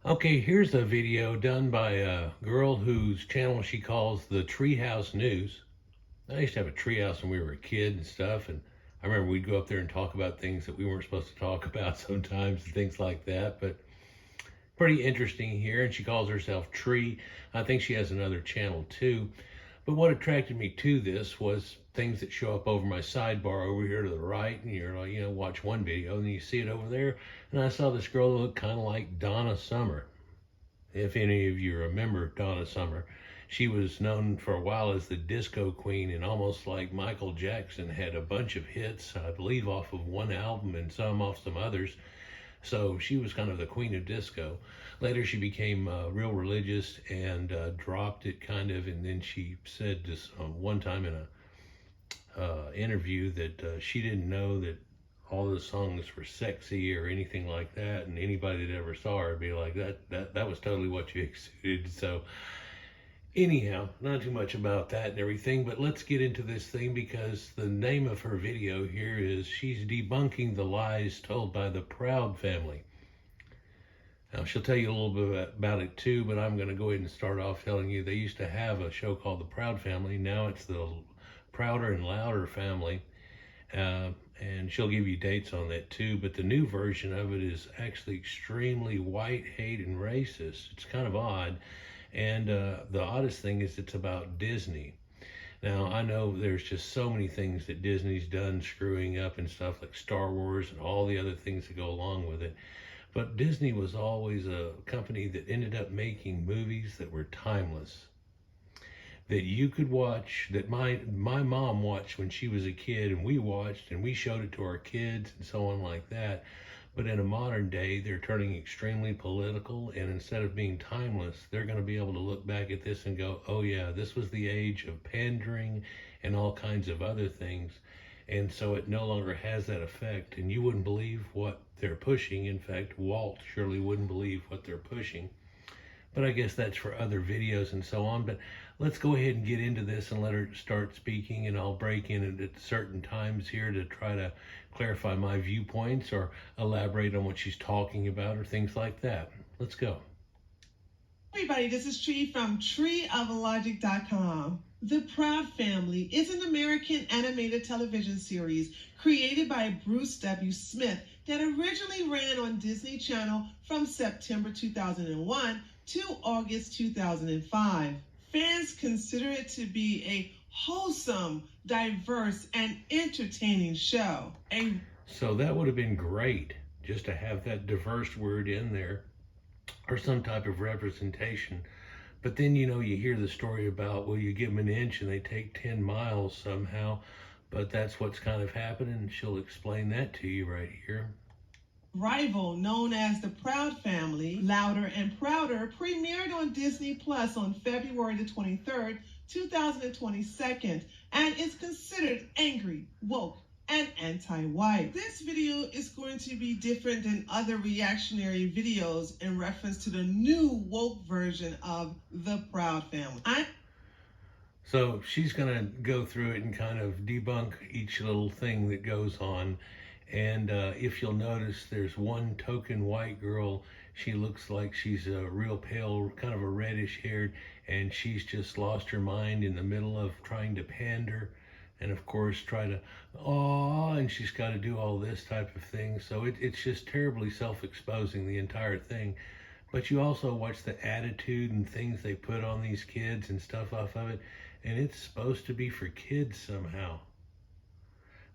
Okay, here's a video done by a girl whose channel she calls the Treehouse News. I used to have a treehouse when we were a kid and stuff, and I remember we'd go up there and talk about things that we weren't supposed to talk about sometimes and things like that. But pretty interesting here, and she calls herself Tree. I think she has another channel too. But what attracted me to this was things that show up over my sidebar over here to the right, and you're like, watch one video, and then you see it over there. And I saw this girl that looked kind of like Donna Summer. If any of you remember Donna Summer, she was known for a while as the disco queen, and almost like Michael Jackson had a bunch of hits, I believe off of one album and some off some others. So she was kind of the queen of disco. Later she became real religious and dropped it kind of, and then she said this one time in a interview that she didn't know that all the songs were sexy or anything like that, and anybody that ever saw her would be like, that was totally what you exuded. So anyhow, not too much about that and everything, but let's get into this thing, because the name of her video here is she's debunking the lies told by the Proud family. Now, she'll tell you a little bit about it too, but I'm going to go ahead and start off telling you they used to have a show called the Proud Family. Now it's the Prouder and Louder Family. And she'll give you dates on that too, but the new version of it is actually extremely white, hate, and racist. It's kind of odd. And the oddest thing is it's about Disney. Now, I know there's just so many things that Disney's done screwing up and stuff, like Star Wars and all the other things that go along with it. But Disney was always a company that ended up making movies that were timeless, that you could watch, that my mom watched when she was a kid, and we watched and we showed it to our kids and so on like that. But in a modern day, they're turning extremely political, and instead of being timeless, they're going to be able to look back at this and go, oh yeah, this was the age of pandering and all kinds of other things. And so it no longer has that effect, and you wouldn't believe what they're pushing. In fact, Walt surely wouldn't believe what they're pushing. But I guess that's for other videos and so on. But let's go ahead and get into this and let her start speaking, and I'll break in at certain times here to try to clarify my viewpoints or elaborate on what she's talking about or things like that. Let's go. Everybody, this is Tree from treeoflogic.com. The Proud Family is an American animated television series created by Bruce W. Smith that originally ran on Disney Channel from September 2001 to August 2005. Fans consider it to be a wholesome, diverse, and entertaining show. So that would have been great just to have that diverse word in there, or some type of representation. But then, you hear the story about, well, you give them an inch and they take 10 miles somehow. But that's what's kind of happening. She'll explain that to you right here. Rival, known as The Proud Family, Louder and Prouder, premiered on Disney Plus on February the 23rd, 2022, and is considered angry, woke, and anti-white. This video is going to be different than other reactionary videos in reference to the new woke version of The Proud Family. So she's going to go through it and kind of debunk each little thing that goes on. And if you'll notice, there's one token white girl. She looks like she's a real pale, kind of a reddish haired, and she's just lost her mind in the middle of trying to pander. And of course, try to, and she's got to do all this type of thing. So it's just terribly self-exposing, the entire thing. But you also watch the attitude and things they put on these kids and stuff off of it. And it's supposed to be for kids somehow.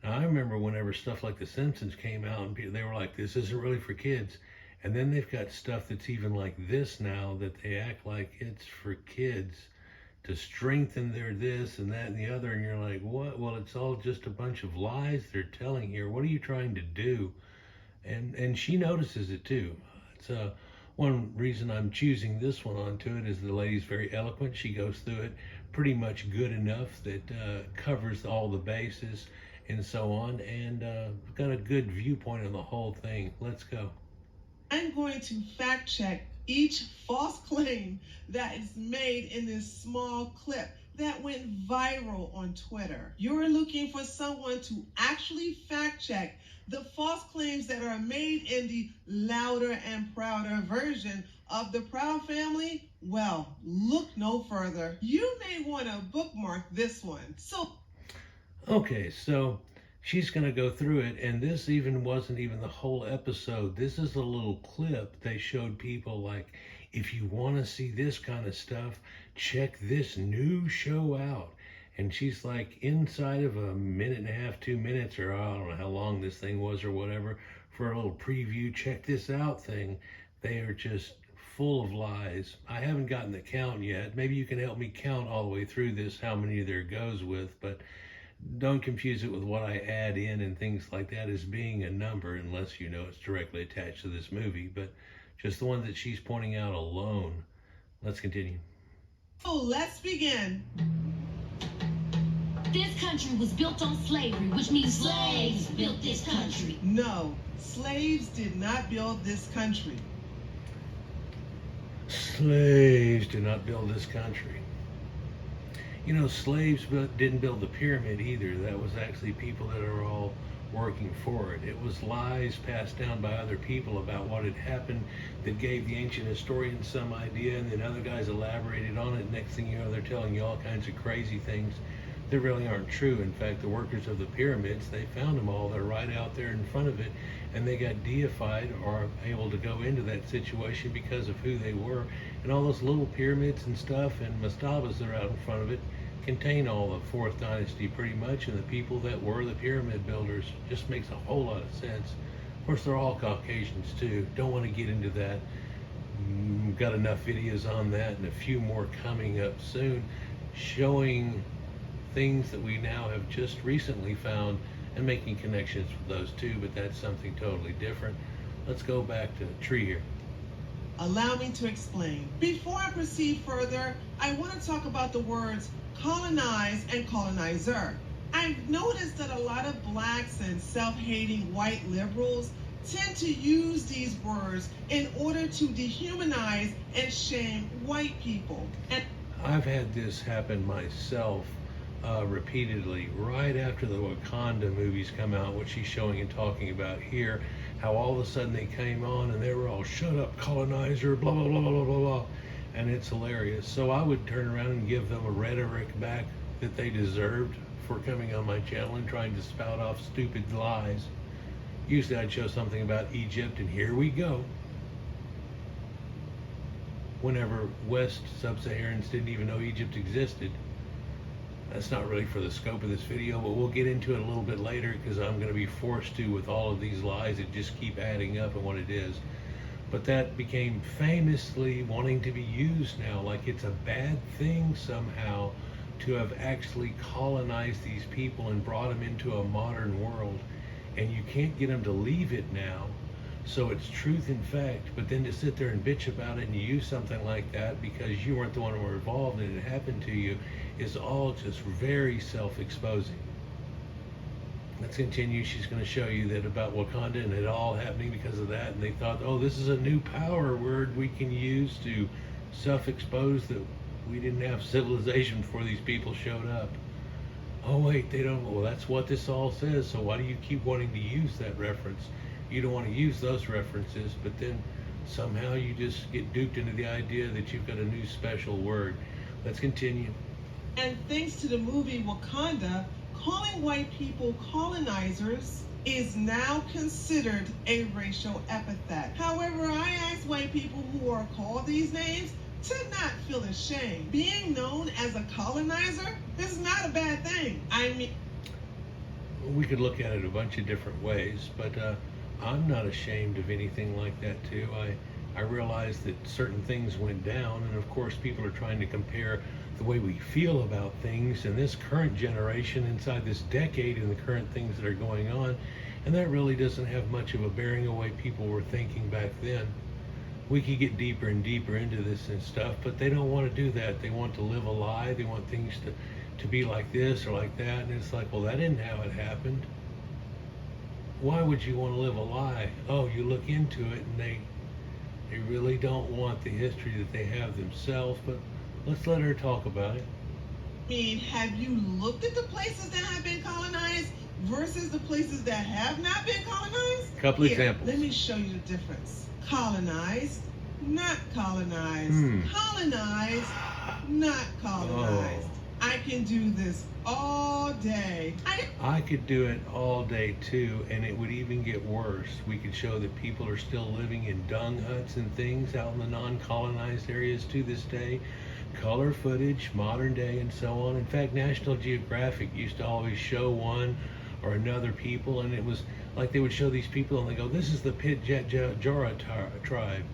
Now, I remember whenever stuff like The Simpsons came out, and they were like, this isn't really for kids. And then they've got stuff that's even like this now, that they act like it's for kids to strengthen their this and that and the other. And you're like, what? Well, it's all just a bunch of lies they're telling here. What are you trying to do? And she notices it too. It's one reason I'm choosing this one onto it is the lady's very eloquent. She goes through it pretty much good enough that covers all the bases and so on, and got a good viewpoint on the whole thing. Let's go. I'm going to fact check each false claim that is made in this small clip that went viral on Twitter. You're looking for someone to actually fact check the false claims that are made in the louder and prouder version of the Proud Family? Well, look no further. You may want to bookmark this one. Okay, so she's going to go through it, and this even wasn't even the whole episode. This is a little clip they showed people, like, if you want to see this kind of stuff, check this new show out. And she's like, inside of a minute and a half, 2 minutes, or I don't know how long this thing was or whatever, for a little preview, check this out thing. They are just full of lies. I haven't gotten the count yet. Maybe you can help me count all the way through this, how many there goes with, but don't confuse it with what I add in and things like that as being a number, unless you know it's directly attached to this movie, but just the one that she's pointing out alone. Let's continue. So let's begin. This country was built on slavery, which means slaves built this country. No, slaves did not build this country. Slaves did not build this country. You know, slaves didn't build the pyramid either. That was actually people that are all working for it. It was lies passed down by other people about what had happened that gave the ancient historians some idea, and then other guys elaborated on it. Next thing you know, they're telling you all kinds of crazy things that really aren't true. In fact, the workers of the pyramids, they found them all. They're right out there in front of it, and they got deified or able to go into that situation because of who they were. And all those little pyramids and stuff and mastabas that are out in front of it contain all the fourth dynasty pretty much, and the people that were the pyramid builders. Just makes a whole lot of sense. Of course, they're all Caucasians too. Don't want to get into that. Got enough videos on that and a few more coming up soon, showing things that we now have just recently found and making connections with those two, but that's something totally different. Let's go back to the tree here. Allow me to explain. Before I proceed further, I want to talk about the words colonize and colonizer. I've noticed that a lot of blacks and self-hating white liberals tend to use these words in order to dehumanize and shame white people. And I've had this happen myself repeatedly, right after the Wakanda movies come out, what she's showing and talking about here, how all of a sudden they came on and they were all, shut up, colonizer, blah, blah, blah, blah, blah, blah. And it's hilarious. So I would turn around and give them a rhetoric back that they deserved for coming on my channel and trying to spout off stupid lies. Usually I'd show something about Egypt, and here we go. Whenever West Sub-Saharans didn't even know Egypt existed. That's not really for the scope of this video, but we'll get into it a little bit later, because I'm going to be forced to with all of these lies that just keep adding up and what it is. But that became famously wanting to be used now, like it's a bad thing somehow to have actually colonized these people and brought them into a modern world. And you can't get them to leave it now. So it's truth in fact, but then to sit there and bitch about it and use something like that because you weren't the one who were involved and it happened to you is all just very self-exposing. Let's continue. She's going to show you that about Wakanda and it all happening because of that, and they thought, oh, this is a new power word we can use to self-expose that we didn't have civilization before these people showed up. Oh wait, they don't. Well, that's what this all says, so why do you keep wanting to use that reference? You don't want to use those references, but then somehow you just get duped into the idea that you've got a new special word. Let's continue. And thanks to the movie Wakanda, calling white people colonizers is now considered a racial epithet. However, I ask white people who are called these names to not feel ashamed. Being known as a colonizer is not a bad thing. I mean, we could look at it a bunch of different ways, but I'm not ashamed of anything like that too. I realize that certain things went down, and of course people are trying to compare the way we feel about things in this current generation inside this decade and the current things that are going on, and that really doesn't have much of a bearing on the way people were thinking back then. We could get deeper and deeper into this and stuff, but they don't want to do that. They want to live a lie. They want things to be like this or like that, and it's like, well, that isn't how it happened. Why would you want to live a lie? Oh, you look into it and they really don't want the history that they have themselves, but let's let her talk about it. I mean, have you looked at the places that have been colonized versus the places that have not been colonized? Couple examples. Let me show you the difference. Colonized, not colonized. Colonized, not colonized. I can do this all day. I could do it all day too, and it would even get worse. We could show that people are still living in dung huts and things out in the non-colonized areas to this day. Color footage, modern day, and so on. In fact, National Geographic used to always show one or another people, and it was like they would show these people and they go, this is the Pitjara tribe.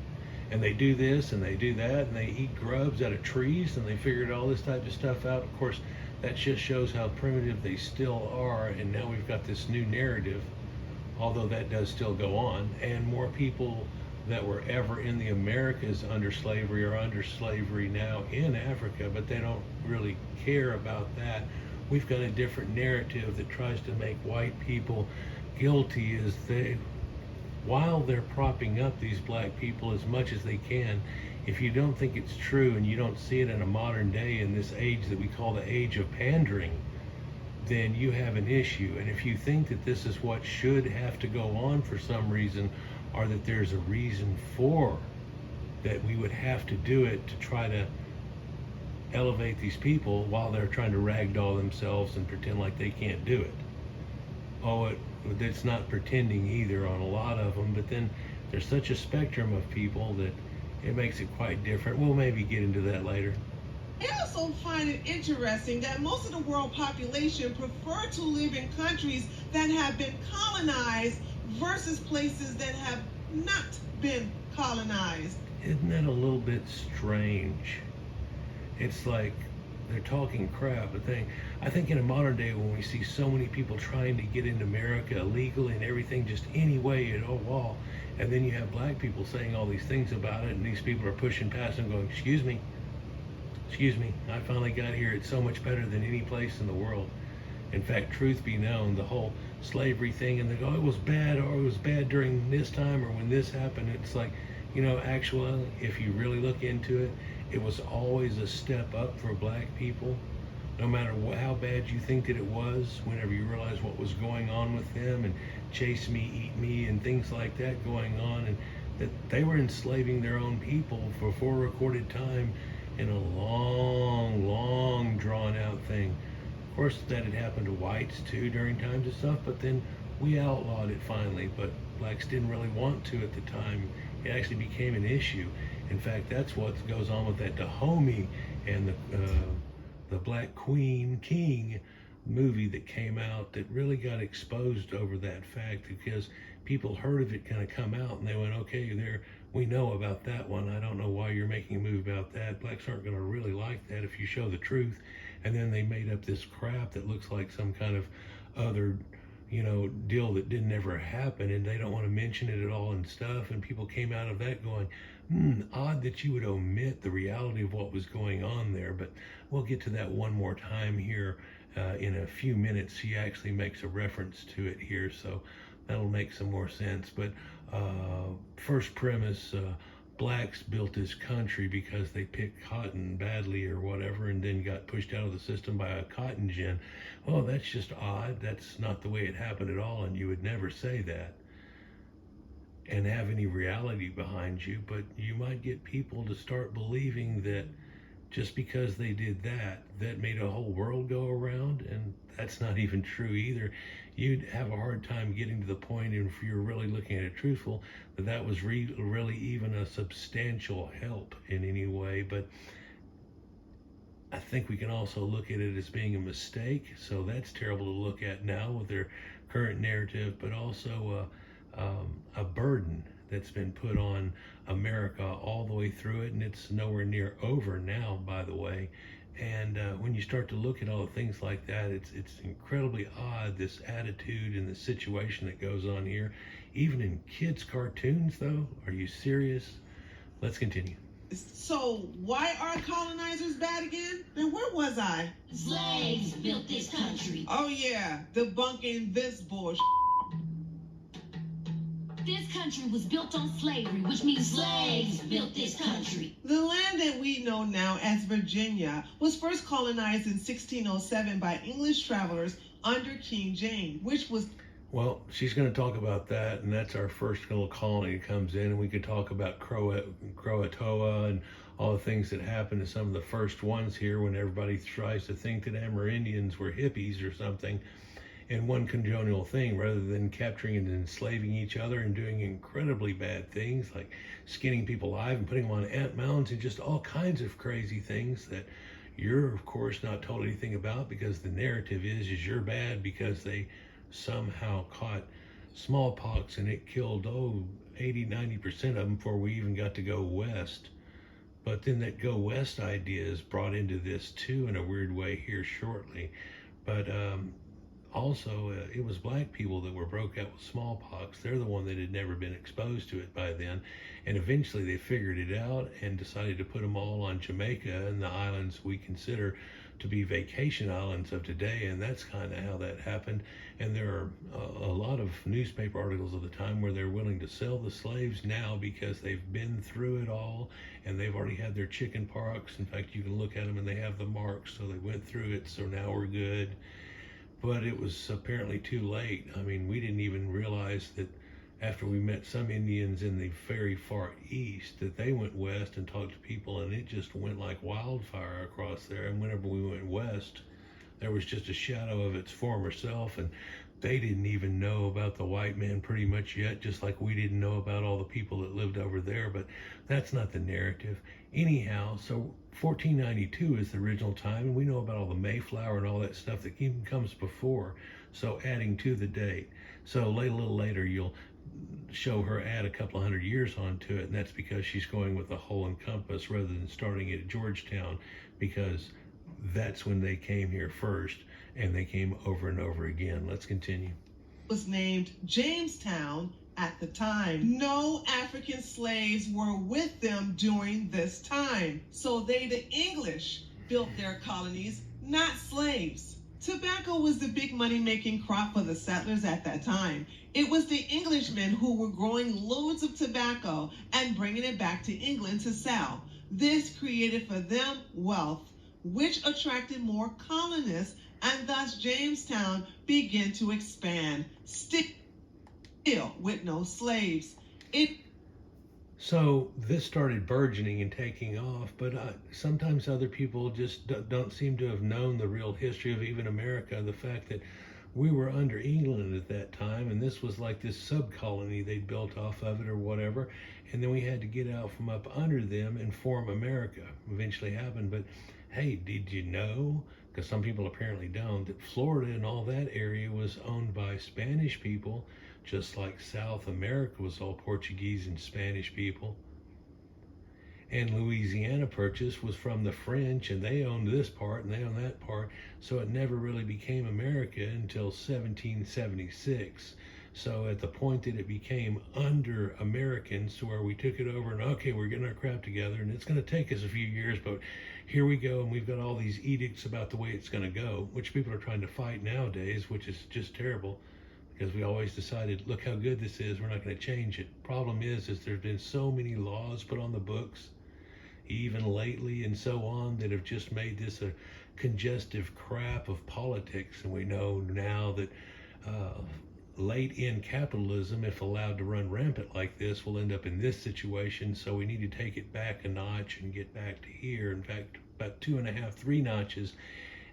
And they do this and they do that and they eat grubs out of trees and they figured all this type of stuff out. Of course, that just shows how primitive they still are, and now we've got this new narrative, although that does still go on, and more people that were ever in the Americas under slavery are under slavery now in Africa, but they don't really care about that. We've got a different narrative that tries to make white people guilty as while they're propping up these black people as much as they can. If you don't think it's true and you don't see it in a modern day in this age that we call the age of pandering, then you have an issue. And if you think that this is what should have to go on for some reason, or that there's a reason for that we would have to do it to try to elevate these people while they're trying to ragdoll themselves and pretend like they can't do it. It's not pretending either on a lot of them, but then there's such a spectrum of people that it makes it quite different. We'll maybe get into that later. I also find it interesting that most of the world population prefer to live in countries that have been colonized versus places that have not been colonized. Isn't that a little bit strange? It's like they're talking crap, but I think in a modern day when we see so many people trying to get into America illegally and everything just any way at all, and then you have black people saying all these things about it, and these people are pushing past and going, excuse me, I finally got here, it's so much better than any place in the world. In fact, truth be known, the whole slavery thing, and they go, it was bad, or it was bad during this time, or when this happened, it's like, actually, if you really look into it, it was always a step up for black people. No matter how bad you think that it was, whenever you realize what was going on with them, and chase me, eat me, and things like that going on, and that they were enslaving their own people for recorded time in a long, drawn out thing. Of course, that had happened to whites too during times and stuff, but then we outlawed it finally, but blacks didn't really want to at the time. It actually became an issue. In fact, that's what goes on with that Dahomey and the Black Queen King movie that came out that really got exposed over that fact, because people heard of it kind of come out and they went, okay, we know about that one. I don't know why you're making a movie about that. Blacks aren't going to really like that if you show the truth. And then they made up this crap that looks like some kind of other deal that didn't ever happen, and they don't want to mention it at all and stuff, and people came out of that going, odd that you would omit the reality of what was going on there. But we'll get to that one more time here in a few minutes. He actually makes a reference to it here, so that'll make some more sense. But first premise, blacks built this country because they picked cotton badly or whatever, and then got pushed out of the system by a cotton gin. Well, that's just odd. That's not the way it happened at all, and you would never say that and have any reality behind you. But you might get people to start believing that just because they did that made a whole world go around, and that's not even true either. You'd have a hard time getting to the point, if you're really looking at it truthful, that was really even a substantial help in any way. But I think we can also look at it as being a mistake, so that's terrible to look at now with their current narrative, but also a burden that's been put on America all the way through it, and it's nowhere near over now, by the way. And when you start to look at all the things like that, it's incredibly odd, this attitude and the situation that goes on here. Even in kids' cartoons, though? Are you serious? Let's continue. So why are colonizers bad again? And where was I? Slaves built this country. Oh yeah, debunking this bullshit. This country was built on slavery, which means slaves built this country. The land that we we know now as Virginia, was first colonized in 1607 by English travelers under King James, which was... Well, she's going to talk about that, and that's our first little colony that comes in, and we could talk about Croatoa and all the things that happened to some of the first ones here when everybody tries to think that Amerindians were hippies or something, and one congenial thing, rather than capturing and enslaving each other and doing incredibly bad things like skinning people alive and putting them on ant mounds and just all kinds of crazy things that you're, of course, not told anything about, because the narrative is you're bad because they somehow caught smallpox and it killed 80-90% of them before we even got to go west. But then that go west idea is brought into this too in a weird way here shortly. But also it was black people that were broke out with smallpox. They're the one that had never been exposed to it by then, and eventually they figured it out and decided to put them all on Jamaica and the islands we consider to be vacation islands of today, and that's kind of how that happened. And there are a lot of newspaper articles of the time where they're willing to sell the slaves now because they've been through it all and they've already had their chicken pox. In fact, you can look at them and they have the marks, so they went through it, so now we're good. But it was apparently too late. I mean, we didn't even realize that after we met some Indians in the very far east, that they went west and talked to people, and it just went like wildfire across there. And whenever we went west, there was just a shadow of its former self, and they didn't even know about the white man pretty much yet, just like we didn't know about all the people that lived over there. But that's not the narrative. Anyhow, so 1492 is the original time, and we know about all the Mayflower and all that stuff that even comes before, so adding to the date. So a little later you'll show her add a couple of 100 years onto it, and that's because she's going with the whole encompass rather than starting at Georgetown, because that's when they came here first, and they came over and over again. Let's continue. Was named Jamestown at the time. No African slaves were with them during this time, so they, the English, built their colonies, not slaves. Tobacco was the big money-making crop for the settlers at that time. It was the Englishmen who were growing loads of tobacco and bringing it back to England to sell. This created for them wealth, which attracted more colonists, and thus Jamestown began to expand, still with no slaves. So this started burgeoning and taking off, but sometimes other people just don't seem to have known the real history of even America, the fact that we were under England at that time, and this was like this sub-colony they built off of it or whatever, and then we had to get out from up under them and form America. Eventually happened, but hey, did you know, because some people apparently don't, that Florida and all that area was owned by Spanish people, just like South America was all Portuguese and Spanish people. And Louisiana Purchase was from the French, and they owned this part and they owned that part, so it never really became America until 1776. So at the point that it became under Americans, to where we took it over and okay, we're getting our crap together, and it's going to take us a few years, but here we go, and we've got all these edicts about the way it's going to go, which people are trying to fight nowadays, which is just terrible, because we always decided, look how good this is, we're not going to change it. Problem is there's been so many laws put on the books, even lately and so on, that have just made this a congestive crap of politics. And we know now that late in capitalism, if allowed to run rampant like this, will end up in this situation. So we need to take it back a notch and get back to here. In fact, about 2.5, 3 notches.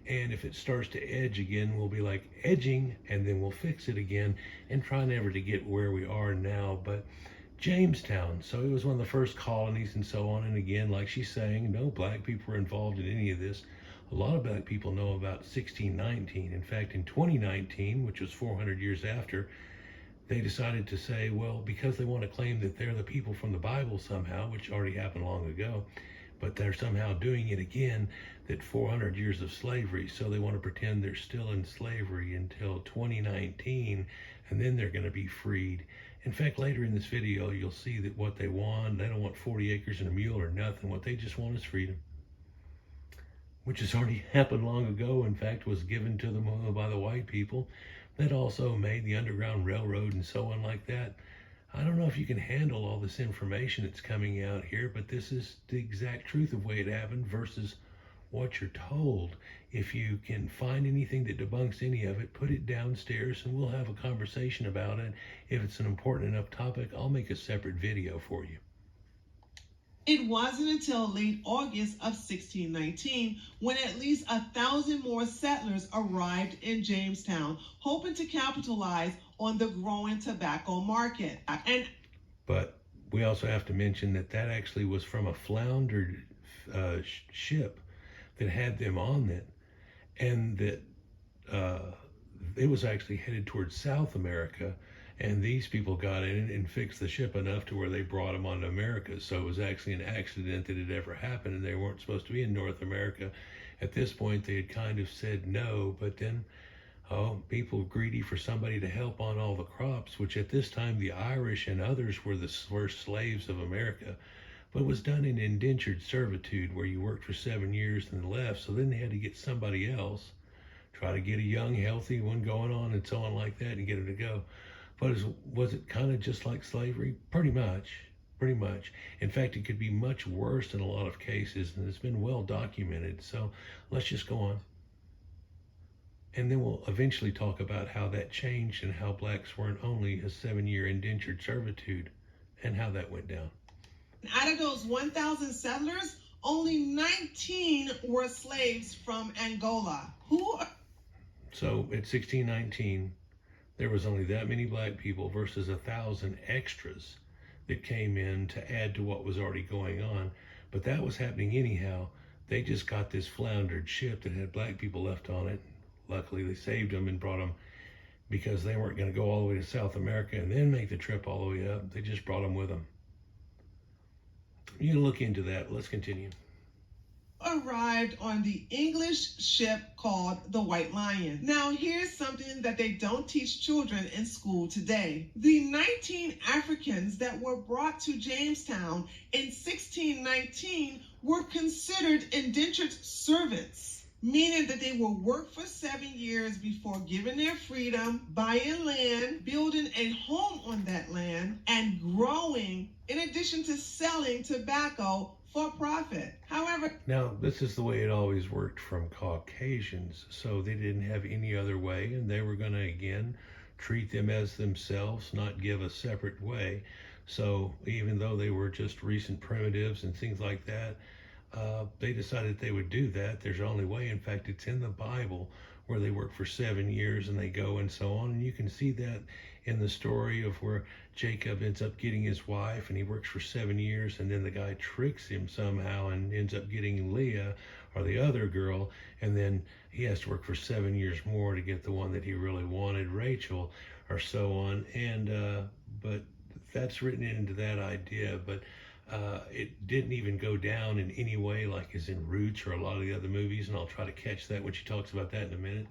And if it starts to edge again, we'll be like edging, and then we'll fix it again and try never to get where we are now. But Jamestown, so it was one of the first colonies and so on. And again, like she's saying, no black people were involved in any of this. A lot of black people know about 1619. In fact, in 2019, which was 400 years after, they decided to say, well, because they want to claim that they're the people from the Bible somehow, which already happened long ago, but they're somehow doing it again, that 400 years of slavery. So they want to pretend they're still in slavery until 2019, and then they're going to be freed. In fact, later in this video, you'll see that what they want, they don't want 40 acres and a mule or nothing. What they just want is freedom, which has already happened long ago. In fact, was given to them by the white people that also made the Underground Railroad and so on like that. I don't know if you can handle all this information that's coming out here, but this is the exact truth of the way it happened versus what you're told. If you can find anything that debunks any of it, put it downstairs and we'll have a conversation about it. If it's an important enough topic, I'll make a separate video for you. It wasn't until late August of 1619 when at least 1,000 more settlers arrived in Jamestown, hoping to capitalize on the growing tobacco market. But we also have to mention that that actually was from a floundered ship that had them on it, and that it was actually headed towards South America, and these people got in and fixed the ship enough to where they brought them onto America. So it was actually an accident that had ever happened, and they weren't supposed to be in North America. At this point, they had kind of said no, but then, people greedy for somebody to help on all the crops, which at this time the Irish and others were the first slaves of America, but it was done in indentured servitude where you worked for 7 years and left. So then they had to get somebody else, try to get a young, healthy one going on and so on like that and get them to go. But was it kind of just like slavery? Pretty much. In fact, it could be much worse in a lot of cases, and it's been well documented. So let's just go on. And then we'll eventually talk about how that changed and how blacks weren't only a 7-year indentured servitude and how that went down. Out of those 1,000 settlers, only 19 were slaves from Angola. So at 1619, there was only that many black people versus 1,000 extras that came in to add to what was already going on. But that was happening anyhow. They just got this floundered ship that had black people left on it. Luckily, they saved them and brought them, because they weren't going to go all the way to South America and then make the trip all the way up. They just brought them with them. You can look into that. Let's continue. Arrived on the English ship called the White Lion. Now, here's something that they don't teach children in school today. The 19 Africans that were brought to Jamestown in 1619 were considered indentured servants, meaning that they will work for 7 years before giving their freedom, buying land, building a home on that land, and growing, in addition to selling tobacco for profit. However, now this is the way it always worked from Caucasians, so they didn't have any other way, and they were going to again treat them as themselves, not give a separate way. So even though they were just recent primitives and things like that, they decided they would do that. There's only way. In fact, it's in the Bible where they work for 7 years and they go and so on. And you can see that in the story of where Jacob ends up getting his wife and he works for 7 years, and then the guy tricks him somehow and ends up getting Leah, or the other girl, and then he has to work for 7 years more to get the one that he really wanted, Rachel, or so on. And but that's written into that idea. But it didn't even go down in any way like as in Roots or a lot of the other movies, and I'll try to catch that when she talks about that in a minute.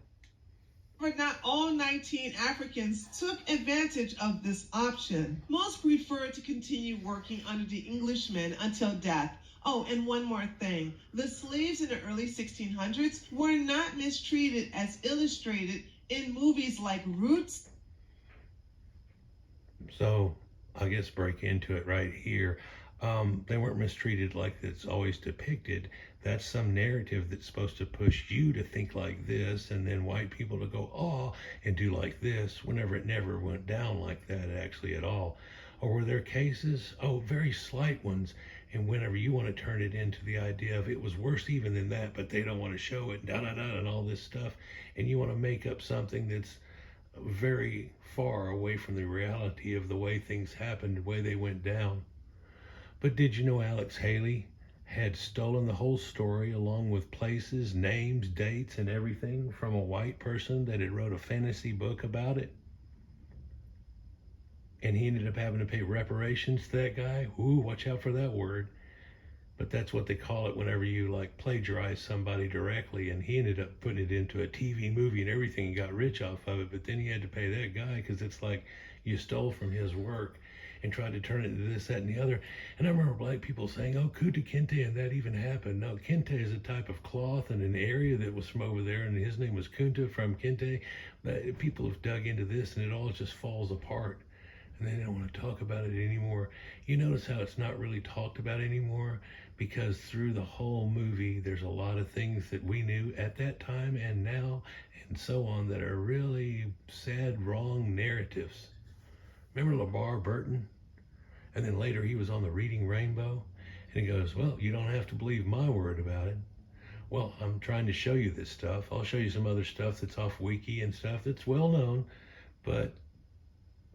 But not all 19 Africans took advantage of this option. Most preferred to continue working under the Englishmen until death. Oh, and one more thing. The slaves in the early 1600s were not mistreated as illustrated in movies like Roots. So I guess break into it right here. They weren't mistreated like it's always depicted. That's some narrative that's supposed to push you to think like this, and then white people to go, oh, and do like this, whenever it never went down like that actually at all. Or were there cases? Oh, very slight ones. And whenever you want to turn it into the idea of it was worse even than that, but they don't want to show it, and all this stuff, and you want to make up something that's very far away from the reality of the way things happened, the way they went down. But did you know Alex Haley had stolen the whole story along with places, names, dates, and everything from a white person that had wrote a fantasy book about it? And he ended up having to pay reparations to that guy. Ooh, watch out for that word. But that's what they call it whenever you like plagiarize somebody directly. And he ended up putting it into a TV movie and everything and got rich off of it. But then he had to pay that guy because it's like you stole from his work and tried to turn it into this, that, and the other. And I remember black people saying, oh, Kunta Kinte, and that even happened. No, Kente is a type of cloth in an area that was from over there, and his name was Kunta from Kinte. But people have dug into this, and it all just falls apart. and they don't want to talk about it anymore. You notice how it's not really talked about anymore, because through the whole movie there's a lot of things that we knew at that time and now and so on that are really sad, wrong narratives. Remember LeVar Burton? And then later he was on the Reading Rainbow, and he goes, well, you don't have to believe my word about it. Well, I'm trying to show you this stuff. I'll show you some other stuff that's off Wiki and stuff that's well known, but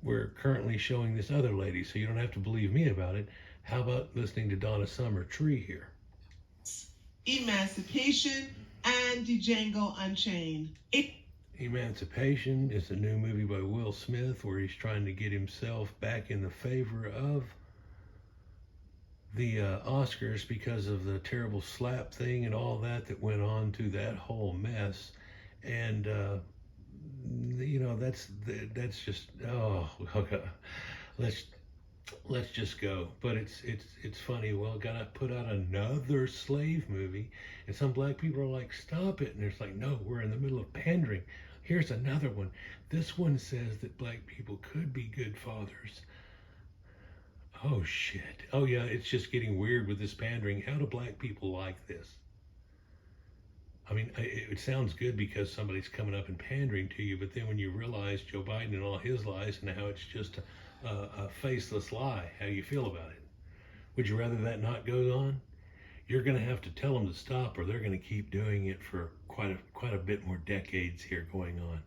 we're currently showing this other lady, so you don't have to believe me about it. How about listening to Donna Summer, Tree here? Emancipation and Django Unchained. Emancipation is a new movie by Will Smith where he's trying to get himself back in the favor of the Oscars because of the terrible slap thing and all that went on to that whole mess. And you know, that's just, oh, okay. Let's just go. But it's funny. Well, gotta put out another slave movie, and some black people are like, stop it, and it's like, no, we're in the middle of pandering. Here's another one. This one says that black people could be good fathers. Oh shit. Oh yeah, it's just getting weird with this pandering. How do black people like this? I mean, it sounds good because somebody's coming up and pandering to you, but then when you realize Joe Biden and all his lies and how it's just a faceless lie, how do you feel about it? Would you rather that not go on? You're going to have to tell them to stop, or they're going to keep doing it for quite a bit more decades here going on.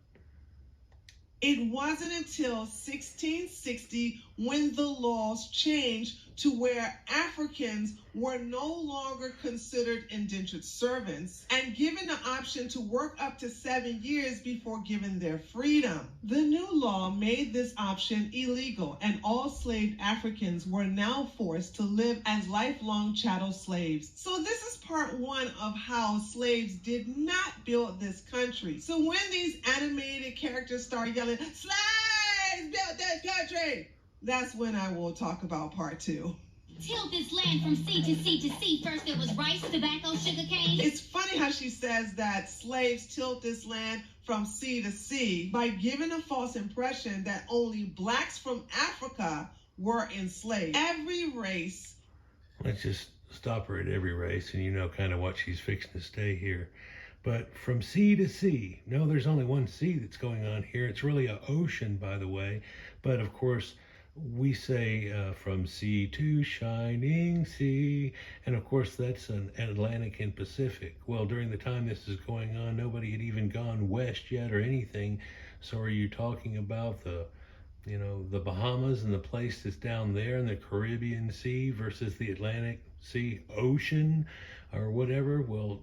It wasn't until 1660 when the laws changed to where Africans were no longer considered indentured servants and given the option to work up to 7 years before given their freedom. The new law made this option illegal, and all slave Africans were now forced to live as lifelong chattel slaves. So this is part one of how slaves did not build this country. So when these animated characters start yelling, slaves built this country, that's when I will talk about part two. Till this land from sea to sea to sea. First there was rice, tobacco, sugar cane. It's funny how she says that slaves tilled this land from sea to sea by giving a false impression that only blacks from Africa were enslaved. Every race. Let's just stop her at every race, and you know kind of what she's fixing to stay here. But from sea to sea, no, there's only one sea that's going on here. It's really an ocean, by the way. But of course, we say from sea to shining sea, and of course that's an Atlantic and Pacific. Well, during the time this is going on, nobody had even gone west yet or anything. So are you talking about the Bahamas and the place that's down there in the Caribbean Sea versus the Atlantic Sea Ocean or whatever? Well,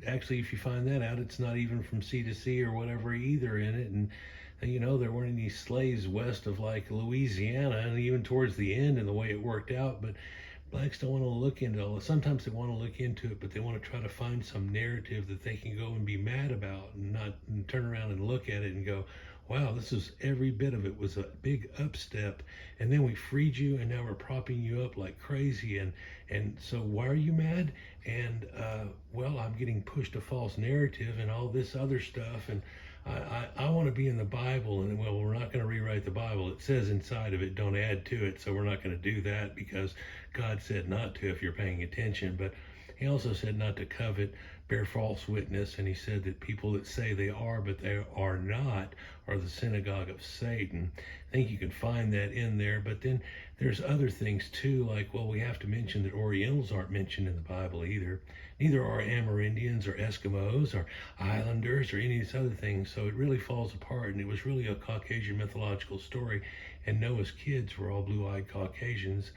actually, if you find that out, it's not even from sea to sea or whatever either in it. And you know, there weren't any slaves west of like Louisiana, and even towards the end and the way it worked out. But blacks don't want to look into all. Sometimes they want to look into it, but they want to try to find some narrative that they can go and be mad about, and not turn around and look at it and go, wow, this is every bit of it was a big upstep, and then we freed you, and now we're propping you up like crazy, and so why are you mad? And well, I'm getting pushed a false narrative and all this other stuff, and I want to be in the Bible, and well, we're not going to rewrite the Bible. It says inside of it, don't add to it, so we're not going to do that because God said not to if you're paying attention. But he also said not to covet, bear false witness, and he said that people that say they are but they are not are the synagogue of Satan. I think you can find that in there, but then there's other things too, like, well, we have to mention that Orientals aren't mentioned in the Bible either. Neither are Amerindians or Eskimos or Islanders or any of these other things. So it really falls apart, and it was really a Caucasian mythological story, and Noah's kids were all blue-eyed Caucasians,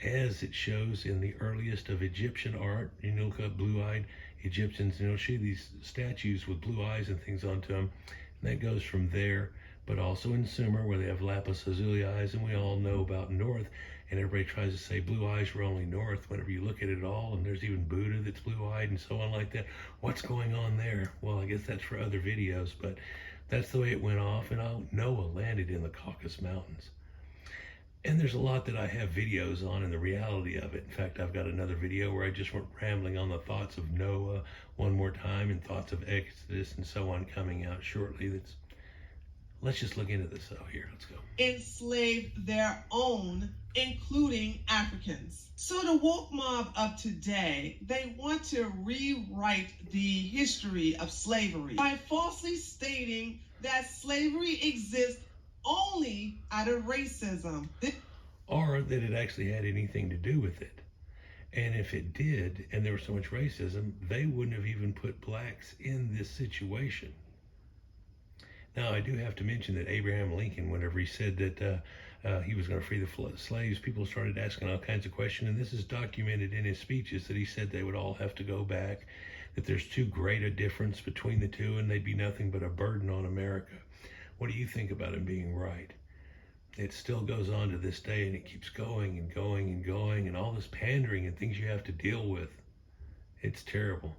as it shows in the earliest of Egyptian art. You know, look up blue-eyed Egyptians, and you'll see these statues with blue eyes and things onto them, and that goes from there. But also in Sumer, where they have lapis lazuli eyes, and we all know about north, and everybody tries to say blue eyes were only north whenever you look at it all, and there's even Buddha that's blue-eyed and so on like that. What's going on there? Well, I guess that's for other videos, but that's the way it went off, and Noah landed in the Caucasus Mountains. And there's a lot that I have videos on and the reality of it. In fact, I've got another video where I just went rambling on the thoughts of Noah one more time and thoughts of Exodus and so on coming out shortly. That's Let's just look into this. Here, let's go. Enslaved their own, including Africans. So the woke mob of today, they want to rewrite the history of slavery by falsely stating that slavery exists only out of racism. Or that it actually had anything to do with it. And if it did, and there was so much racism, they wouldn't have even put blacks in this situation. Now, I do have to mention that Abraham Lincoln, whenever he said that he was going to free the slaves, people started asking all kinds of questions, and this is documented in his speeches that he said they would all have to go back, that there's too great a difference between the two, and they'd be nothing but a burden on America. What do you think about him being right? It still goes on to this day, and it keeps going and going and going, and all this pandering and things you have to deal with. It's terrible.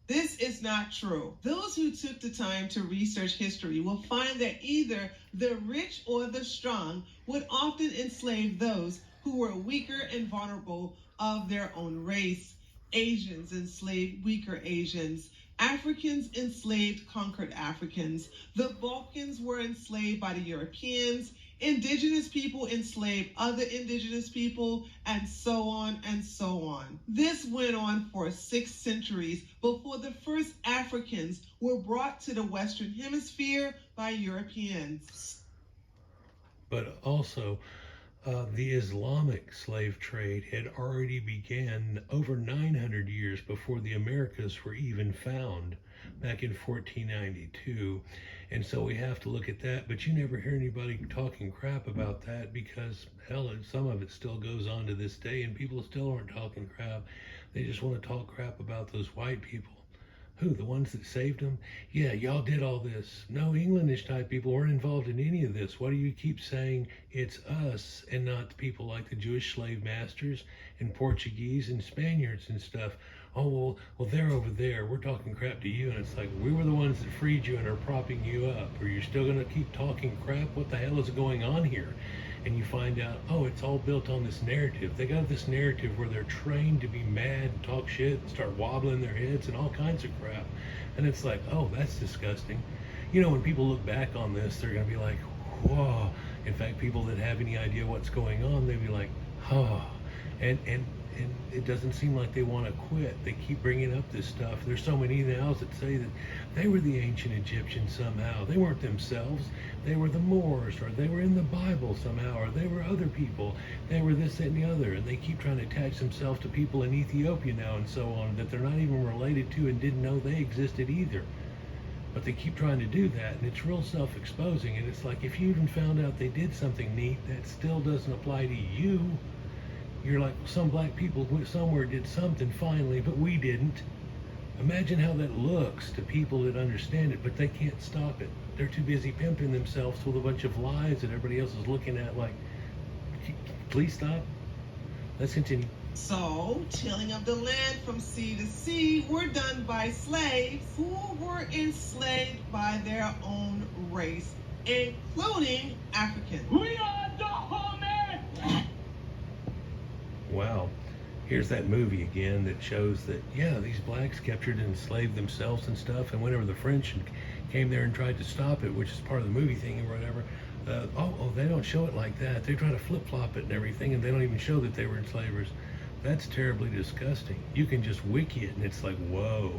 This is not true. Those who took the time to research history will find that either the rich or the strong would often enslave those who were weaker and vulnerable of their own race. Asians enslaved weaker Asians. Africans enslaved conquered Africans. The Balkans were enslaved by the Europeans. Indigenous people enslaved other indigenous people, and so on and so on. This went on for 6 centuries before the first Africans were brought to the Western Hemisphere by Europeans. But also, the Islamic slave trade had already began over 900 years before the Americas were even found, back in 1492. And so we have to look at that, but you never hear anybody talking crap about that because, hell, some of it still goes on to this day and people still aren't talking crap. They just want to talk crap about those white people. Who, the ones that saved them? Yeah, y'all did all this. No, Englandish type people weren't involved in any of this. Why do you keep saying it's us and not people like the Jewish slave masters and Portuguese and Spaniards and stuff? Oh, well, they're over there. We're talking crap to you. And it's like, we were the ones that freed you and are propping you up. Or you're still going to keep talking crap? What the hell is going on here? And you find out, oh, it's all built on this narrative. They got this narrative where they're trained to be mad and talk shit and start wobbling their heads and all kinds of crap. And it's like, oh, that's disgusting. You know, when people look back on this, they're going to be like, whoa. In fact, people that have any idea what's going on, they'd be like, oh. And it doesn't seem like they want to quit. They keep bringing up this stuff. There's so many emails that say that they were the ancient Egyptians somehow. They weren't themselves. They were the Moors, or they were in the Bible somehow, or they were other people. They were this, that, and the other. And they keep trying to attach themselves to people in Ethiopia now and so on that they're not even related to and didn't know they existed either. But they keep trying to do that, and it's real self-exposing. And it's like, if you even found out they did something neat, that still doesn't apply to you. You're like, some black people somewhere did something finally, but we didn't. Imagine how that looks to people that understand it, but they can't stop it. They're too busy pimping themselves with a bunch of lies that everybody else is looking at like, please stop. Let's continue. So, tilling of the land from sea to sea were done by slaves who were enslaved by their own race, including Africans. We are the homies! Wow. Here's that movie again that shows that, yeah, these blacks captured and enslaved themselves and stuff, and whenever the French came there and tried to stop it, which is part of the movie thing or whatever, they don't show it like that. They try to flip-flop it and everything, and they don't even show that they were enslavers. That's terribly disgusting. You can just wiki it, and it's like, whoa.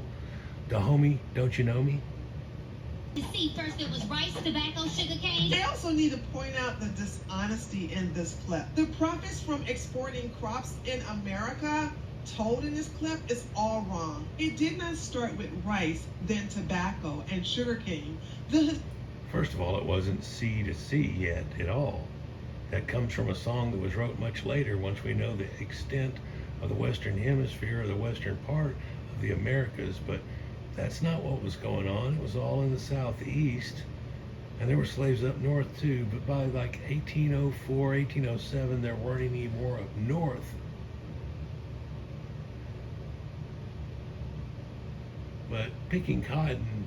The homie, don't you know me? You see, first it was rice, tobacco, sugar cane. They also need to point out the dishonesty in this clip. The profits from exporting crops in America told in this clip is all wrong. It did not start with rice, then tobacco and sugarcane. First of all, it wasn't sea to sea yet at all. That comes from a song that was wrote much later, once we know the extent of the Western Hemisphere or the western part of the Americas, but that's not what was going on. It was all in the southeast, and there were slaves up north too, but by like 1804, 1807, there weren't any more up north. But picking cotton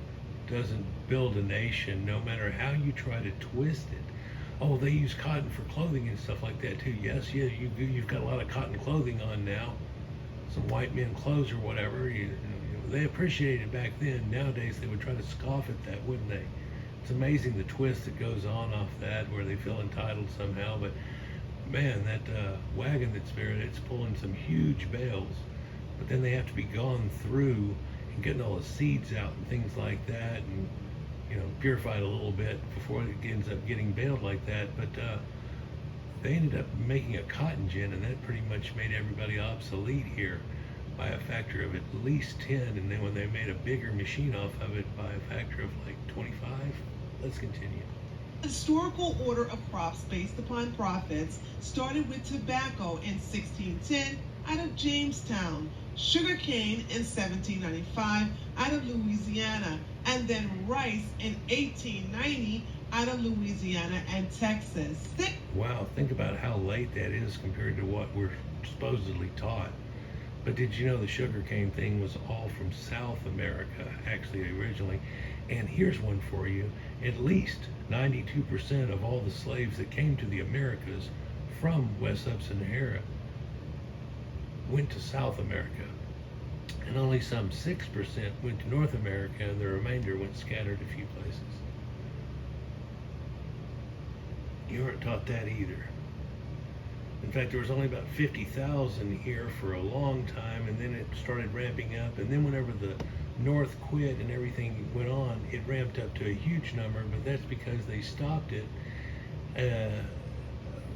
doesn't build a nation, no matter how you try to twist it. Oh, they use cotton for clothing and stuff like that too. Yes, yeah, you've got a lot of cotton clothing on now. Some white men clothes or whatever. They appreciated it back then. Nowadays, they would try to scoff at that, wouldn't they? It's amazing the twist that goes on off that, where they feel entitled somehow. But man, that wagon that's there, it's pulling some huge bales, but then they have to be gone through and getting all the seeds out and things like that, and purified a little bit before it ends up getting baled like that. But they ended up making a cotton gin, and that pretty much made everybody obsolete here by a factor of at least 10. And then when they made a bigger machine off of it, by a factor of like 25. Let's continue. Historical order of crops based upon profits started with tobacco in 1610 out of Jamestown, sugarcane in 1795 out of Louisiana, and then rice in 1890 out of Louisiana and Texas. Wow, think about how late that is compared to what we're supposedly taught. But did you know the sugarcane thing was all from South America, actually, originally? And here's one for you. At least 92% of all the slaves that came to the Americas from West Sub-Sahara went to South America. And only some 6% went to North America, and the remainder went scattered a few places. You weren't taught that either. In fact, there was only about 50,000 here for a long time, and then it started ramping up. And then whenever the North quit and everything went on, it ramped up to a huge number, but that's because they stopped it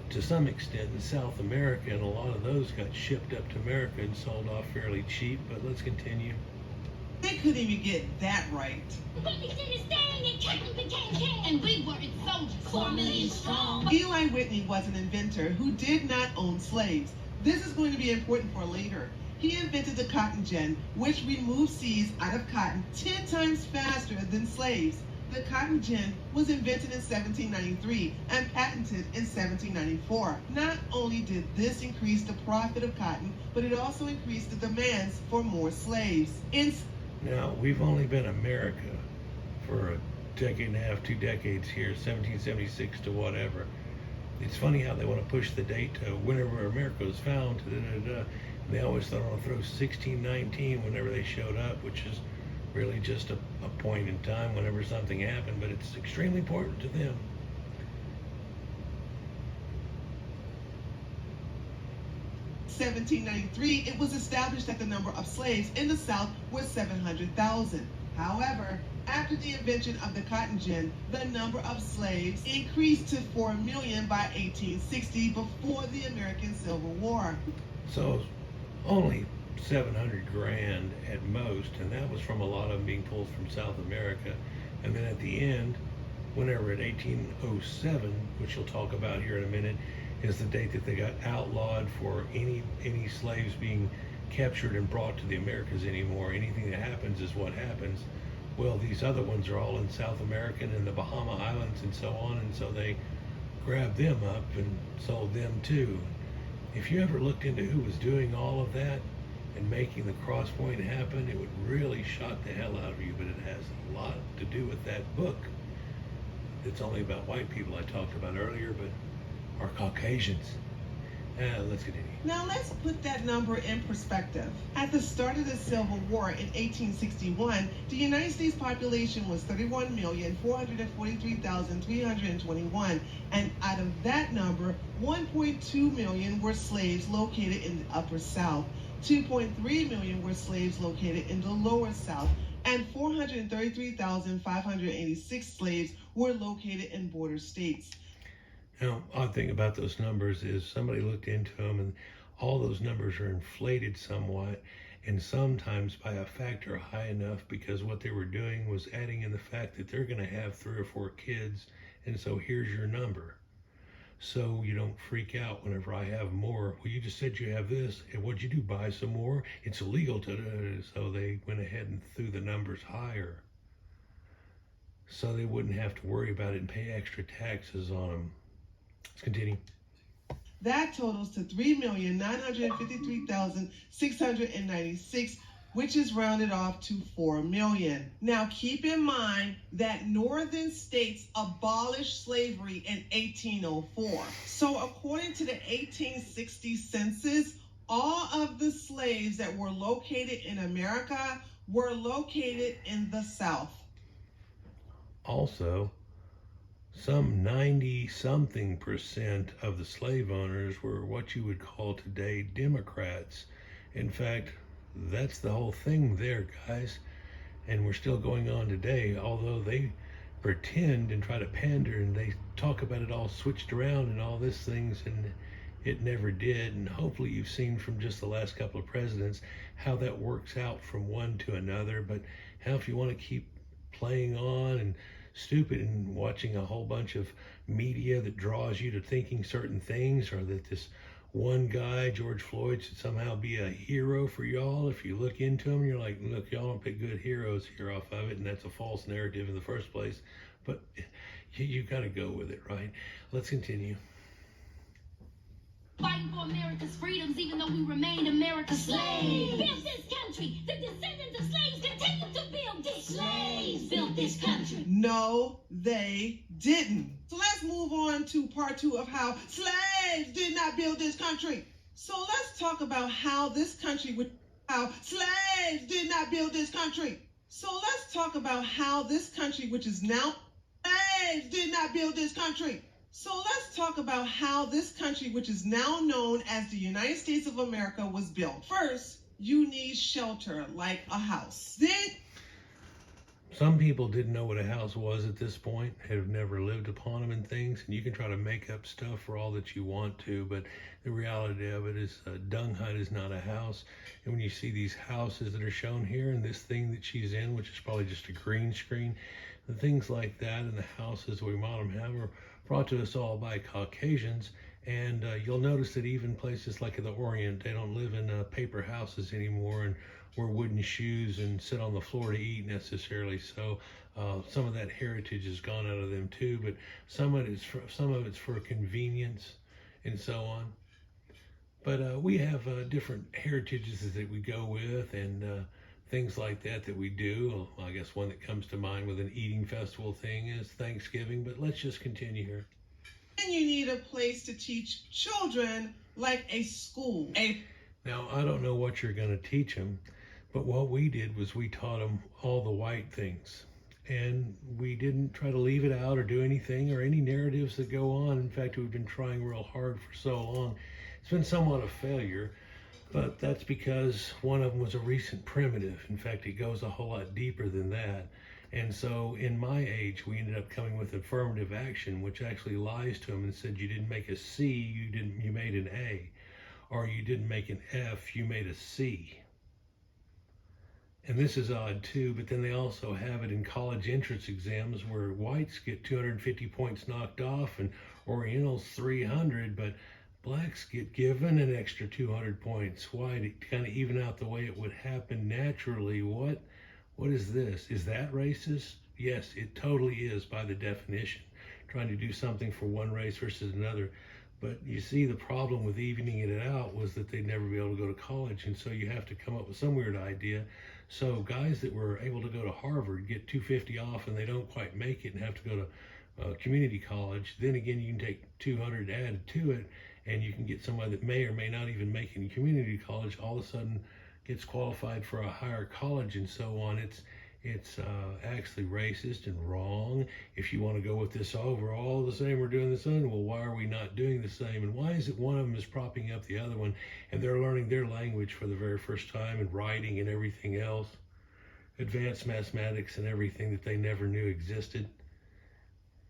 to some extent in South America, and a lot of those got shipped up to America and sold off fairly cheap. But let's continue. They couldn't even get that right. And we weren't soldiers, 4 million strong. Eli Whitney was an inventor who did not own slaves. This is going to be important for later. He invented the cotton gin, which removed seeds out of cotton 10 times faster than slaves. The cotton gin was invented in 1793 and patented in 1794. Not only did this increase the profit of cotton, but it also increased the demands for more slaves. Now, we've only been America for a decade and a half, 2 decades here, 1776 to whatever. It's funny how they want to push the date to whenever America was found. They always thought on throw 1619 whenever they showed up, which is really just a point in time whenever something happened, but it's extremely important to them. In 1793, it was established that the number of slaves in the South was 700,000. However, after the invention of the cotton gin, the number of slaves increased to 4 million by 1860, before the American Civil War. So only 700 grand at most, and that was from a lot of them being pulled from South America. And then at the end, whenever at 1807, which you'll talk about here in a minute, is the date that they got outlawed for any slaves being captured and brought to the Americas anymore. Anything that happens is what happens. Well, these other ones are all in South America and the Bahama Islands and so on, and so they grabbed them up and sold them too. If you ever looked into who was doing all of that and making the cross point happen, it would really shock the hell out of you. But it has a lot to do with that book. It's only about white people I talked about earlier, but are Caucasians. Let's continue. Now let's put that number in perspective. At the start of the Civil War in 1861, the United States population was 31,443,321, and out of that number, 1.2 million were slaves located in the Upper South, 2.3 million were slaves located in the Lower South, and 433,586 slaves were located in border states. Now, odd thing about those numbers is somebody looked into them, and all those numbers are inflated somewhat, and sometimes by a factor high enough, because what they were doing was adding in the fact that they're going to have 3 or 4 kids, and so here's your number. So you don't freak out whenever I have more. Well, you just said you have this, and what'd you do, buy some more? It's illegal to do. So they went ahead and threw the numbers higher, so they wouldn't have to worry about it and pay extra taxes on them. Let's continue. That totals to 3,953,696, which is rounded off to 4 million. Now keep in mind that northern states abolished slavery in 1804. So according to the 1860 census, all of the slaves that were located in America were located in the South. Also, some 90-something% of the slave owners were what you would call today Democrats. In fact, that's the whole thing there, guys. And we're still going on today, although they pretend and try to pander and they talk about it all switched around and all these things, and it never did. And hopefully you've seen from just the last couple of presidents how that works out from one to another. But how if you want to keep playing on and stupid and watching a whole bunch of media that draws you to thinking certain things, or that this one guy, George Floyd, should somehow be a hero for y'all. If you look into him, you're like, look, y'all don't pick good heroes here off of it, and that's a false narrative in the first place. But you got to go with it, right? Let's continue. Fighting for America's freedoms, even though we remain America's slaves. Built this country. The descendants of slaves continue to build it. Slaves built this country. No, they didn't. So let's move on to part 2 of how slaves did not build this country. So let's talk about how slaves did not build this country. So let's talk about how this country, which is now slaves did not build this country. So let's talk about how this country, which is now known as the United States of America, was built. First, you need shelter, like a house. Then, some people didn't know what a house was at this point, have never lived upon them and things, and you can try to make up stuff for all that you want to, but the reality of it is a dung hut is not a house. And when you see these houses that are shown here, and this thing that she's in, which is probably just a green screen, the things like that, and the houses we modern have are brought to us all by Caucasians. And you'll notice that even places like the Orient, they don't live in paper houses anymore and wear wooden shoes and sit on the floor to eat necessarily. So some of that heritage has gone out of them too, but some of it's for convenience and so on. But we have different heritages that we go with, and things like that we do. I guess one that comes to mind with an eating festival thing is Thanksgiving, but let's just continue here. and you need a place to teach children, like a school. Now, I don't know what you're going to teach them, but what we did was we taught them all the Whyte things. And we didn't try to leave it out or do anything or any narratives that go on. In fact, we've been trying real hard for so long. It's been somewhat a failure, but that's because one of them was a recent primitive. In fact, it goes a whole lot deeper than that. And so in my age, we ended up coming with affirmative action, which actually lies to them and said, you didn't make a C, you made an A. Or you didn't make an F, you made a C. And this is odd too, but then they also have it in college entrance exams where whites get 250 points knocked off and Orientals 300, but blacks get given an extra 200 points. Why? To kind of even out the way it would happen naturally. What is this? Is that racist? Yes, it totally is by the definition. Trying to do something for one race versus another. But you see, the problem with evening it out was that they'd never be able to go to college, and so you have to come up with some weird idea. So guys that were able to go to Harvard get 250 off and they don't quite make it and have to go to community college. Then again, you can take 200 added to it, and you can get somebody that may or may not even make it in community college, all of a sudden gets qualified for a higher college and so on. It's actually racist and wrong. If you want to go with this, oh, we're all the same, we're doing the same, well, why are we not doing the same? And why is it one of them is propping up the other one and they're learning their language for the very first time and writing and everything else, advanced mathematics and everything that they never knew existed?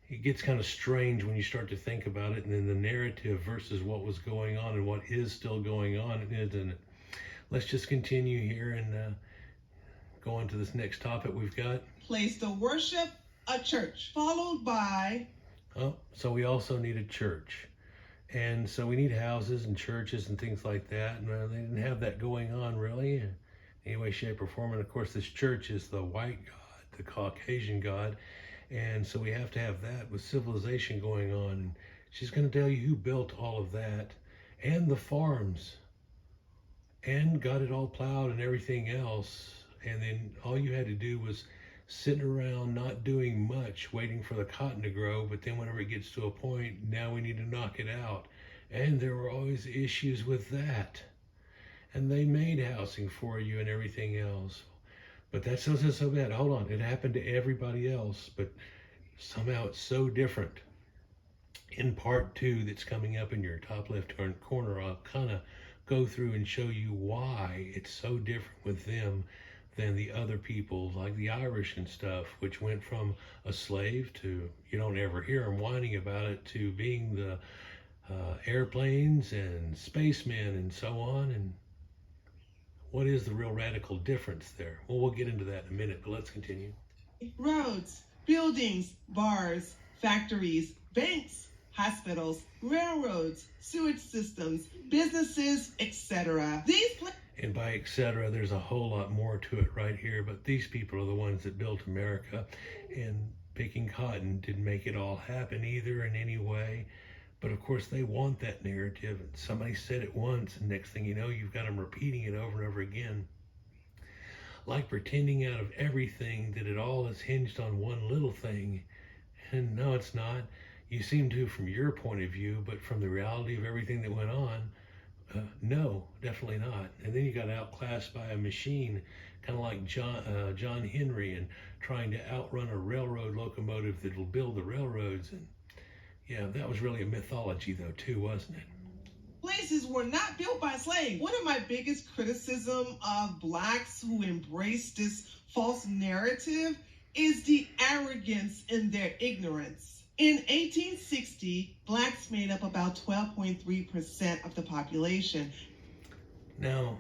It gets kind of strange when you start to think about it, and then the narrative versus what was going on and what is still going on, isn't it? Let's just continue here and go on to this next topic we've got. Place to worship, a church, followed by... Oh, so we also need a church. And so we need houses and churches and things like that. And they didn't have that going on really in any way, shape, or form. And of course, this church is the white God, the Caucasian God. And so we have to have that with civilization going on. And she's going to tell you who built all of that and the farms and got it all plowed and everything else. And then all you had to do was sitting around not doing much, waiting for the cotton to grow. But then whenever it gets to a point, now we need to knock it out. And there were always issues with that. And they made housing for you and everything else. But that wasn't so bad. Hold on, it happened to everybody else. But somehow it's so different. In part 2 that's coming up in your top left-hand corner, I'll kind of go through and show you why it's so different with them than the other people, like the Irish and stuff, which went from a slave to, you don't ever hear them whining about it, to being the airplanes and spacemen and so on. And what is the real radical difference there? Well, we'll get into that in a minute, but let's continue. Roads, buildings, bars, factories, banks, hospitals, railroads, sewage systems, businesses, etc. And by etc., there's a whole lot more to it right here, but these people are the ones that built America, and picking cotton didn't make it all happen either in any way. But of course, they want that narrative, and somebody said it once, and next thing you know, you've got them repeating it over and over again. Like pretending out of everything that it all is hinged on one little thing. And no, it's not. You seem to from your point of view, but from the reality of everything that went on, no, definitely not. And then you got outclassed by a machine, kind of like John Henry, and trying to outrun a railroad locomotive that will build the railroads. And yeah, that was really a mythology though too, wasn't it? Places were not built by slaves. One of my biggest criticism of blacks who embrace this false narrative is the arrogance in their ignorance. In 1860, blacks made up about 12.3% of the population. Now,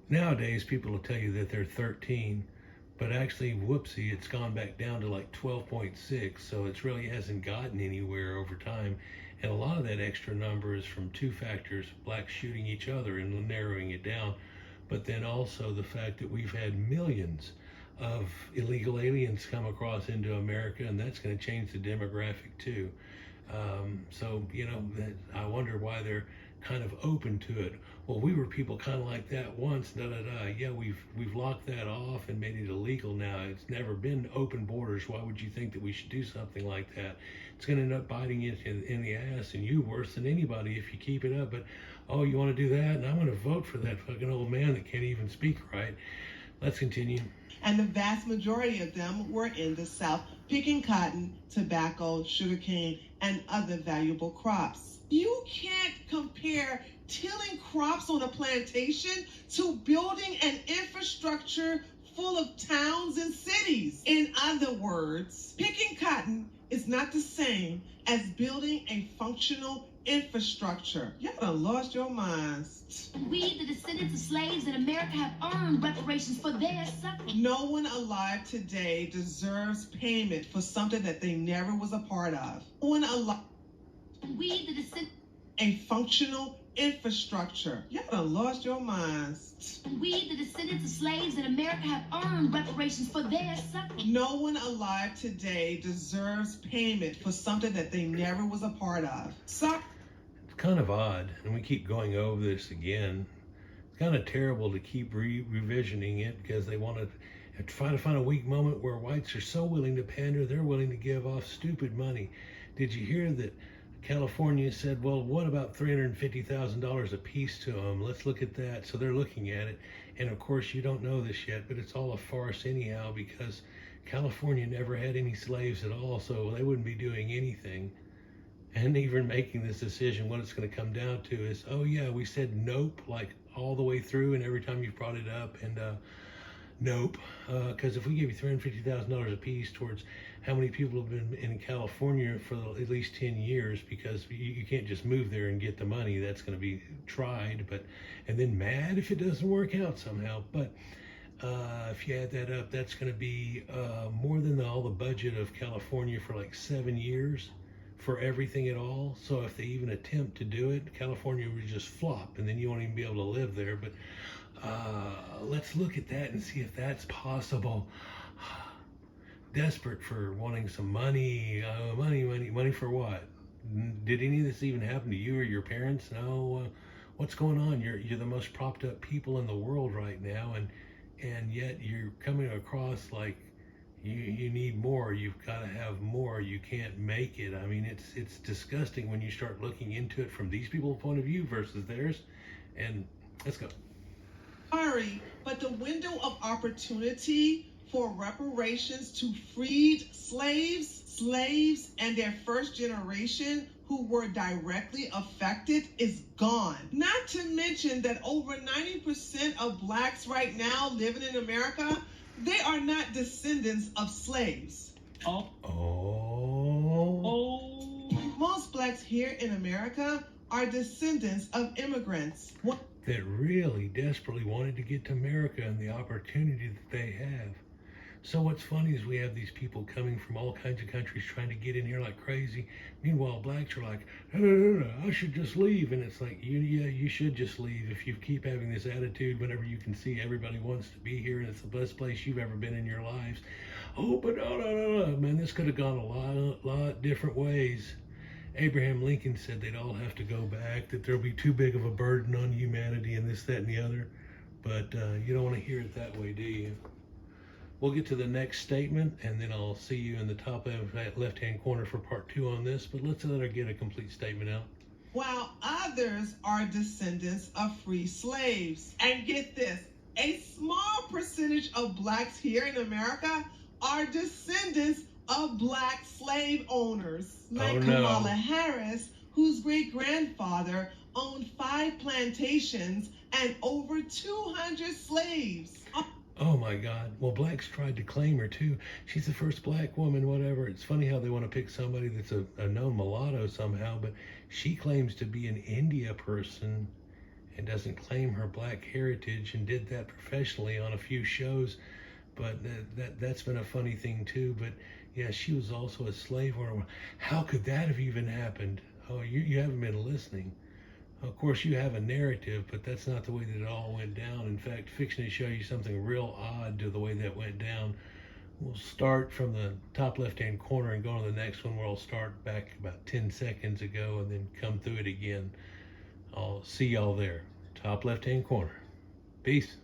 nowadays people will tell you that they're 13, but actually, whoopsie, it's gone back down to like 12.6, so it really hasn't gotten anywhere over time. And a lot of that extra number is from two factors: blacks shooting each other and narrowing it down, but then also the fact that we've had millions of illegal aliens come across into America, and that's going to change the demographic too. So, you know, I wonder why they're kind of open to it. Well, we were people kind of like that once, Yeah, we've locked that off and made it illegal now. It's never been open borders. Why would you think that we should do something like that? It's going to end up biting you in the ass, and you worse than anybody if you keep it up. But, oh, you want to do that? And I'm going to vote for that fucking old man that can't even speak right. Let's continue. And the vast majority of them were in the South, picking cotton, tobacco, sugarcane, and other valuable crops. You can't compare tilling crops on a plantation to building an infrastructure full of towns and cities. In other words, picking cotton is not the same as building a functional infrastructure. Y'all done lost your minds. We, the descendants of slaves in America, have earned reparations for their suffering. No one alive today deserves payment for something that they never was a part of. No one alive. We, the descendants. A functional infrastructure. Y'all done lost your minds. We, the descendants of slaves in America, have earned reparations for their suffering. No one alive today deserves payment for something that they never was a part of. It's kind of odd, and we keep going over this again. It's kind of terrible to keep revisioning it, because they want to try to find a weak moment where whites are so willing to pander, they're willing to give off stupid money. Did you hear that California said, well, what about $350,000 a piece to them? Let's look at that. So they're looking at it. And of course, you don't know this yet, but it's all a farce anyhow, because California never had any slaves at all, so they wouldn't be doing anything. And even making this decision, what it's going to come down to is, oh yeah, we said nope, like all the way through, and every time you've brought it up, and nope, because if we give you $350,000 a piece towards how many people have been in California for at least 10 years, because you can't just move there and get the money. That's going to be tried, and then mad if it doesn't work out somehow. But if you add that up, that's going to be more than all the budget of California for like 7 years for everything at all. So if they even attempt to do it, California would just flop, and then you won't even be able to live there. But let's look at that and see if that's possible. Desperate for wanting some money, money for what? Did any of this even happen to you or your parents? No. What's going on? You're the most propped up people in the world right now, and yet you're coming across like you need more. You've got to have more. You can't make it. I mean, it's disgusting when you start looking into it from these people's point of view versus theirs. And let's go. Sorry, but the window of opportunity for reparations to freed slaves and their first generation who were directly affected is gone. Not to mention that over 90% of blacks right now living in America, they are not descendants of slaves. Most blacks here in America are descendants of immigrants. That really desperately wanted to get to America and the opportunity that they have. So what's funny is we have these people coming from all kinds of countries trying to get in here like crazy. Meanwhile, blacks are like, no, I should just leave. And it's like, you should just leave if you keep having this attitude whenever you can see everybody wants to be here and it's the best place you've ever been in your lives. Oh, but no, man, this could have gone a lot different ways. Abraham Lincoln said they'd all have to go back, that there'll be too big of a burden on humanity and this, that, and the other. But you don't want to hear it that way, do you? We'll get to the next statement, and then I'll see you in the top left-hand corner for part 2 on this, but let's let her get a complete statement out. While others are descendants of free slaves. And get this, a small percentage of blacks here in America are descendants of black slave owners. Like Kamala Harris, whose great-grandfather owned 5 plantations and over 200 slaves. Oh my God. Well, blacks tried to claim her too. She's the first black woman, whatever. It's funny how they want to pick somebody that's a known mulatto somehow, but she claims to be an India person and doesn't claim her black heritage, and did that professionally on a few shows. But that's been a funny thing too. But yeah, she was also a slave owner. How could that have even happened? Oh, you haven't been listening. Of course, you have a narrative, but that's not the way that it all went down. In fact, fixing to show you something real odd to the way that went down. We'll start from the top left-hand corner and go to the next one, where I'll start back about 10 seconds ago and then come through it again. I'll see y'all there. Top left-hand corner. Peace.